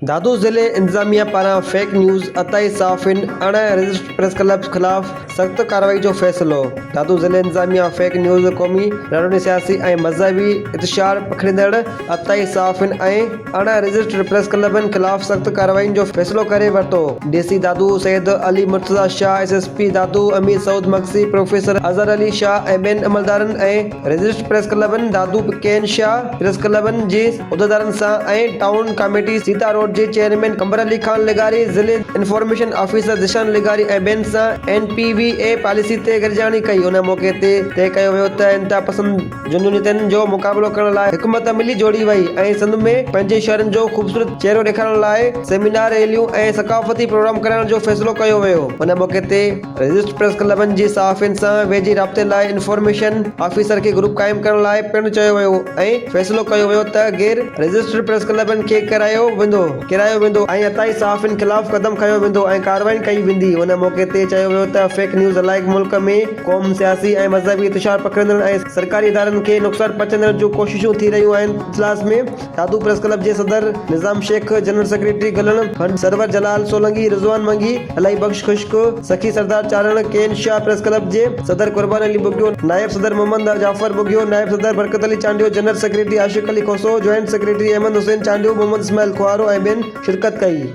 दादू ज़िले इंतज़ामिया पारां fake news अताई साफ़िन अण रजिस्टर्ड प्रेस क्लब ख़िलाफ़ सख़्त कार्रवाई जो फ़ैसिलो। दादू ज़िले इंतज़ामिया फेक न्यूज़ क़ौमी ॾाढनि सियासी ऐं मज़हबी इंतिशार पखड़ींदड़ अताई साफ़िन ऐं अण रजिस्टर्ड प्रेस क्लबनि ख़िलाफ़ सख़्त कार्रवाई जो फ़ैसिलो करे वरितो। डीसी दादू सैयद अली मुर्तज़ा शाह, एसएसपी दादू अमीर सऊद मक्सी, प्रोफेसर अज़हर अली शाह ऐं ॿियनि अमलदारनि ऐं रजिस्टर्ड प्रेस क्लबनि दादू केन शाह, प्रेस क्लबनि जे उहिदेदारनि सां ऐं टाउन कमेटी सीता रोड जे चेयरमैन कमर अली खान लिगारी, ज़िले इंफॉर्मेशन ऑफिसर दिशान लिगारी ऐं ॿियनि सां NPVA पॉलिसी ते गॾिजाणी कई। उन मौक़े ते तय कयो वियो त इंतिहा पसंद जुनूनियतनि जो मुक़ाबिलो करण लाइ हिकमत अमली जोड़ी वई ऐं सिंध में पंहिंजे शहरनि जो ख़ूबसूरत चहिरो ॾेखारण लाइ सेमिनार, रैलियूं ऐं सक़ाफ़ती प्रोग्राम करण जो फ़ैसिलो कयो वियो। उन मौक़े ते रजिस्टर्ड प्रेस क्लबनि जी सहाफ़ियुनि सां वेझे राब्ते लाइ इंफॉर्मेशन ऑफिसर खे ग्रुप क़ाइमु करण लाइ पिणु चयो वियो ऐं फ़ैसिलो कयो वियो त गैर रजिस्टर्ड प्रेस क्लबनि खे किरायो वेंदो ऐं अताई सहाफ़ियुनि ख़िलाफ़ क़दम खयो वेंदो ऐं कार्रवाई कई वेंदी। उन मौक़े ते चयो वियो त फेक न्यूज़ अलाइक़ मुल्क में क़ौम, सियासी ऐं मज़हबी इंतिशार पखड़ींदड़ ऐं सरकारी इदारनि खे नुक़सानु पहुचाइण जूं कोशिशूं थी रहियूं आहिनि। इजलास में दादू प्रेस क्लब जे सदर निज़ाम शेख, जनरल सेक्रेटरी गलन फंड सरवर जलाल सोलंकी, रिज़वान मंगी, अलाई बख्श खुश्क, सखी सरदार चारण, केन शाह, प्रेस क्लब जे सदर कुर्बान अली बुगियो, नायब सदर मोहम्मद जाफ़र बुगियो, नायब सदर बरकत अली चांडियो, जनरल सेक्रेटरी आशिक अली खोसो, जॉइंट सेक्रेटरी अहमद हुसैन चांडियो, मोहम्मद इस्माइल खुआरो ऐं ॿियनि शिरकत कई।